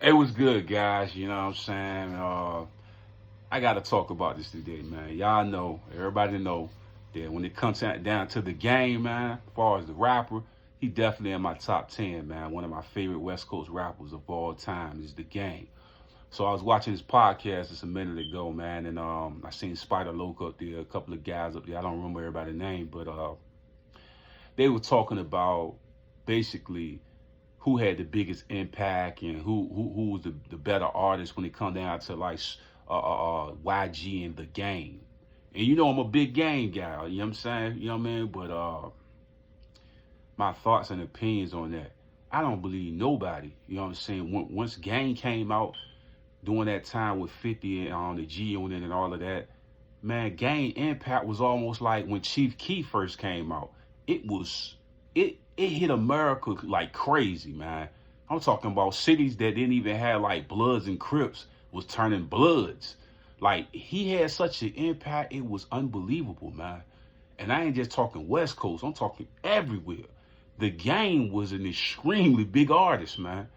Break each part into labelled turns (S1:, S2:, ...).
S1: It was good, guys. You know what I'm saying? I got to talk about this today, man. Y'all know, everybody know that when it comes down to the game, man, as far as the rapper, he definitely in my top 10, man. One of my favorite West Coast rappers of all time is the game. So I was watching his podcast just a minute ago, man, and I seen Spider Loc up there, a couple of guys up there. I don't remember everybody's name, but they were talking about basically who had the biggest impact and who was the better artist when it come down to like YG and the game. And you know I'm a big game guy, you know what I'm saying? You know what I mean? But my thoughts and opinions on that. I don't believe nobody, you know what I'm saying? Once Game came out during that time with 50 and on the G on it and all of that, man, Game impact was almost like when Chief Keef first came out. It was it hit America like crazy, man. I'm talking about cities that didn't even have like Bloods and Crips was turning Bloods. Like he had such an impact, it was unbelievable, man. And I ain't just talking West Coast, I'm talking everywhere. The Game was an extremely big artist, man.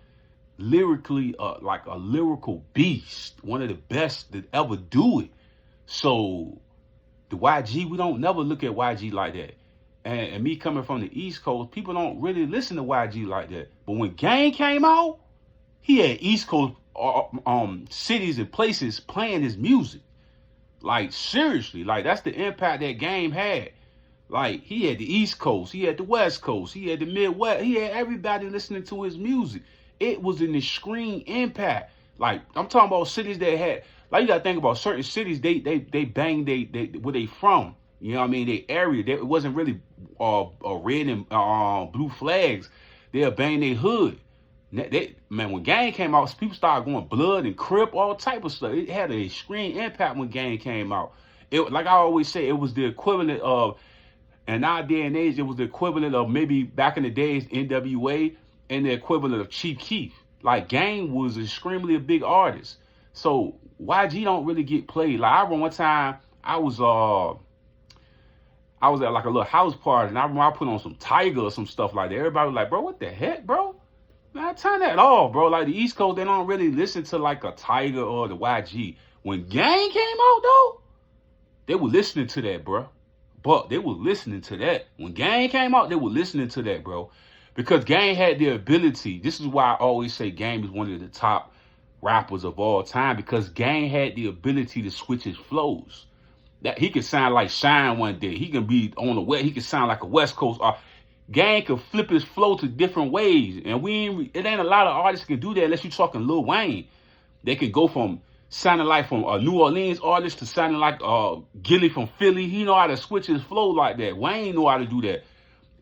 S1: Lyrically, like a lyrical beast, one of the best that ever do it. So the YG, we don't never look at YG like that. And me coming from the East Coast, people don't really listen to YG like that. But when Gang came out, he had East Coast cities and places playing his music. Like seriously, like that's the impact that Game had. Like he had the East Coast, he had the West Coast, he had the Midwest, he had everybody listening to his music. It was an extreme impact. Like I'm talking about cities that had, like you gotta think about certain cities. They bang they where they from. You know what I mean? They area. It wasn't really red and blue flags. They'll bang their hood. Man, when Gang came out, people started going Blood and Crip, all type of stuff. It had an extreme impact when Gang came out. It, like I always say, it was the equivalent of, in our day and age, it was the equivalent of maybe back in the days NWA and the equivalent of Chief Keef. Like Gang was extremely a big artist. So YG don't really get played. Like I remember one time I was at like a little house party and I remember I put on some Tiger or some stuff like that. Everybody was like, bro, what the heck, bro? Man, turn that off, bro. Like the East Coast, they don't really listen to like a Tiger or the YG. When Gang came out though, they were listening to that, bro. But they were listening to that. When Gang came out, they were listening to that, bro. Because Gang had the ability. This is why I always say Gang is one of the top rappers of all time. Because Gang had the ability to switch his flows. That he could sound like Shine one day. He can be on the west. He could sound like a West Coast. Gang could flip his flow to different ways. And it ain't a lot of artists can do that unless you're talking Lil Wayne. They can go from sounding like from a New Orleans artist to sounding like Gilly from Philly. He know how to switch his flow like that. Wayne know how to do that.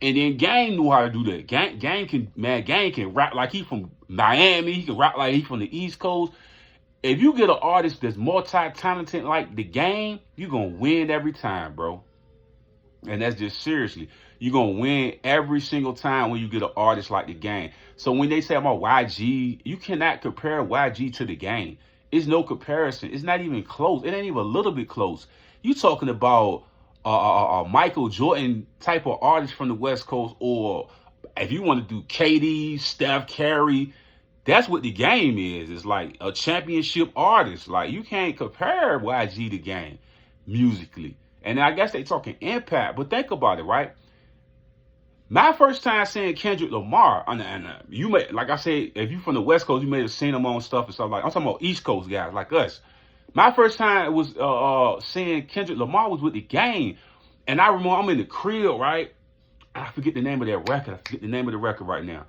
S1: And then Gang knew how to do that. Gang can rap like he from Miami. He can rap like he from the East Coast. If you get an artist that's multi-talented like the Game, you're going to win every time, bro. And that's just seriously. You're going to win every single time when you get an artist like the Game. So when they say about YG, you cannot compare YG to the Game. It's no comparison. It's not even close. It ain't even a little bit close. You talking about Michael Jordan type of artist from the West Coast, or if you want to do KD, Steph Curry, that's what the Game is. It's like a championship artist. Like you can't compare YG to Game musically. And I guess they talking impact, but think about it, right? My first time seeing Kendrick Lamar, and you may, like I said, if you from the West Coast, you may have seen him on stuff and stuff like. I'm talking about East Coast guys like us. My first time was seeing Kendrick Lamar was with the Game, and I remember I'm in the crib, right? I forget the name of that record. I forget the name of the record right now.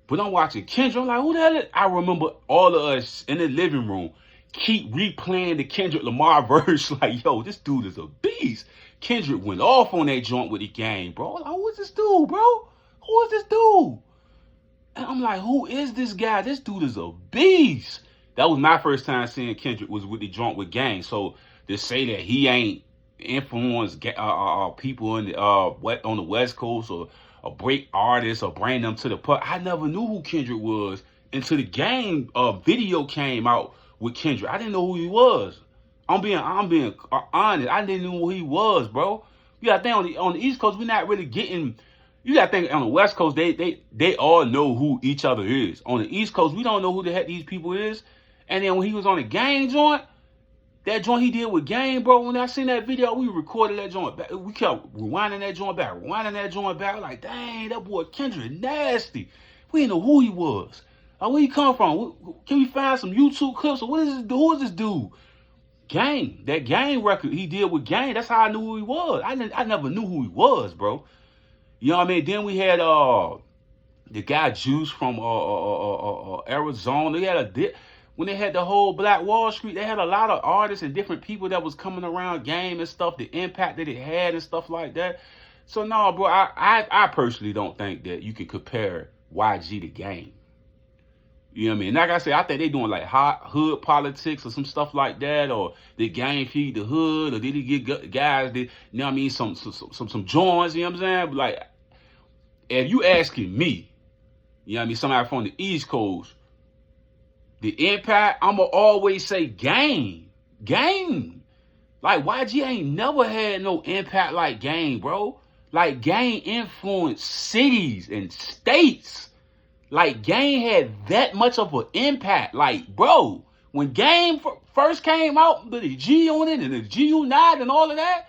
S1: But I'm watching Kendrick. I'm like, who the hell is? I remember all of us in the living room keep replaying the Kendrick Lamar verse. Like, yo, this dude is a beast. Kendrick went off on that joint with the Game, bro. Like, who is this dude, bro? Who is this dude? And I'm like, who is this guy? This dude is a beast. That was my first time seeing Kendrick was with the joint with Gang. So to say that he ain't influenced people in the on the West Coast or break artists or bring them to the pub, I never knew who Kendrick was until the Game video came out with Kendrick. I didn't know who he was. I'm being honest. I didn't know who he was, bro. You gotta think on the East Coast, we're not really getting You gotta think on the West Coast, they all know who each other is. On the East Coast, we don't know who the heck these people is. And then when he was on the Game joint, that joint he did with Game, bro, when I seen that video, we recorded that joint back. We kept rewinding that joint back. Like, dang, that boy Kendrick nasty. We didn't know who he was. Like, where he come from? Can we find some YouTube clips? Or what is this? Who is this dude? Game. That Game record he did with Game, that's how I knew who he was. I never knew who he was, bro. You know what I mean? Then we had the guy Juice from Arizona. They had when they had the whole Black Wall Street, they had a lot of artists and different people that was coming around Game and stuff, the impact that it had and stuff like that. So no, bro, I personally don't think that you can compare YG to Game. You know what I mean? Like I said, I think they doing like hot hood politics or some stuff like that, or the Game feed the hood, or did he get guys that, you know what I mean, some joints, you know what I'm saying? But like, if you asking me, you know what I mean, somebody from the East Coast, the impact, I'ma always say Game. Like YG ain't never had no impact like Game, bro. Like Game influenced cities and states. Like Game had that much of an impact. Like, bro, when Game first came out with the G on it and the G Unite and all of that,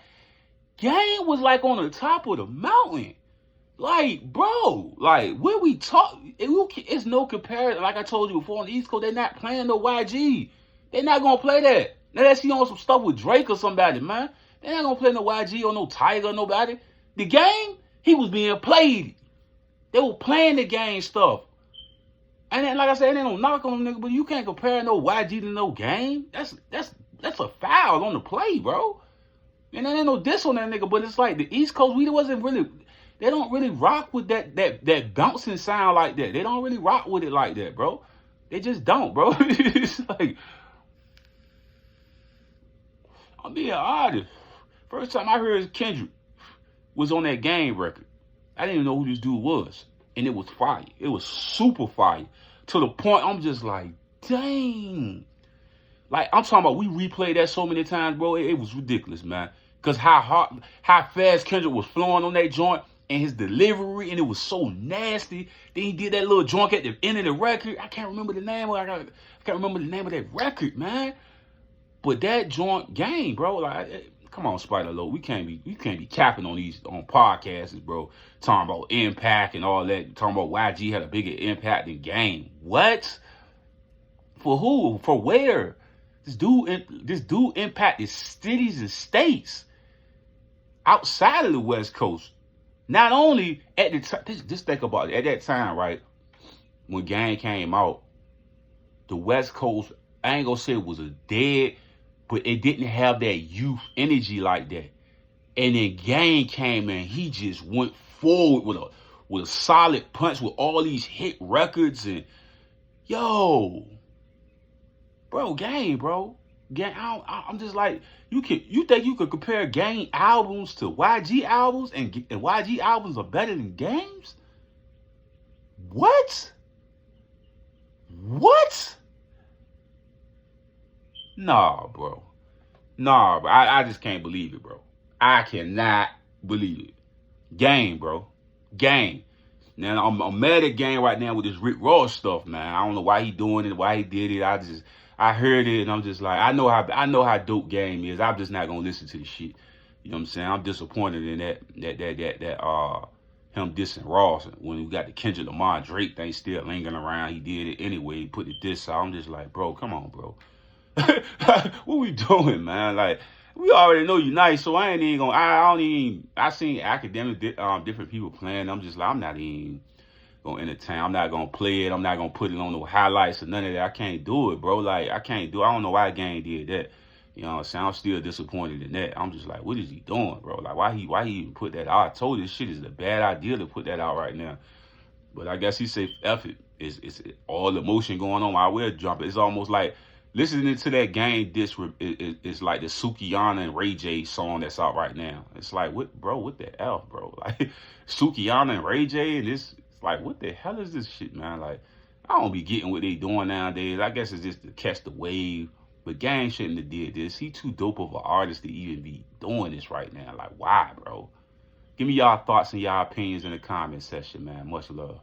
S1: Game was like on the top of the mountain. Like, bro, like, when we talk, it's no comparison. Like I told you before, on the East Coast, they're not playing no YG. They're not going to play that. Unless he on some stuff with Drake or somebody, man. They're not going to play no YG or no Tiger or nobody. The Game, he was being played. They were playing the Game stuff. And then, like I said, they don't knock on them, nigga, but you can't compare no YG to no Game. That's a foul on the play, bro. And there ain't no diss on that nigga, but it's like the East Coast, they don't really rock with that bouncing sound like that. They don't really rock with it like that, bro. They just don't, bro. It's like, I'm being honest. First time I heard Kendrick was on that Game record. I didn't even know who this dude was. And it was fire. It was super fire. To the point I'm just like, dang. Like, I'm talking about, we replayed that so many times, bro. It was ridiculous, man. Because how fast Kendrick was flowing on that joint and his delivery, and it was so nasty. Then he did that little joint at the end of the record. I can't remember the name of that record, man. But that joint Game, bro, like, come on, Spider Low. We can't be capping on these on podcasts, bro. Talking about impact and all that. Talking about YG had a bigger impact than Game. What? For who? For where? This dude impacted cities and states outside of the West Coast. Not only at the time, just think about it. At that time, right, when Game came out, the West Coast, I ain't gonna say it was a dead, but it didn't have that youth energy like that. And then Game came and he just went forward with a solid punch with all these hit records and yo, bro, Game, bro. Game, I'm just like, you think you could compare Game albums to YG albums and YG albums are better than Game's? What? Nah, bro. I just can't believe it, bro. I cannot believe it. Game, bro. Game. Now I'm mad at Game right now with this Rick Ross stuff, man. I don't know why he doing it, why he did it. I heard it and I'm just like, I know how dope Game is. I'm just not gonna listen to the shit. You know what I'm saying? I'm disappointed in that him dissing Ross when we got the Kendrick Lamar Drake thing still lingering around. He did it anyway. He put the diss out. I'm just like, bro, come on, bro. What we doing, man? Like, we already know you nice, so I ain't even gonna. I seen academic different people playing. I'm just like, I'm not even gonna entertain. I'm not gonna play it. I'm not gonna put it on no highlights or none of that. I can't do it, bro. Like, I can't do it. I don't know why Game did that. You know what I'm saying? I'm still disappointed in that. I'm just like, what is he doing, bro? Like, why he even put that out? I told you this shit is a bad idea to put that out right now. But I guess he said, F it. It's all the emotion going on. I will jump it. It's almost like listening to that Game disc is like the Sukiyana and Ray J song that's out right now. It's like, what the F, bro? Like, Sukiyana and Ray J, and it's like, what the hell is this shit, man? Like, I don't be getting what they doing nowadays. I guess it's just to catch the wave. But Game shouldn't have did this. He too dope of an artist to even be doing this right now. Like, why, bro? Give me y'all thoughts and y'all opinions in the comment section, man. Much love.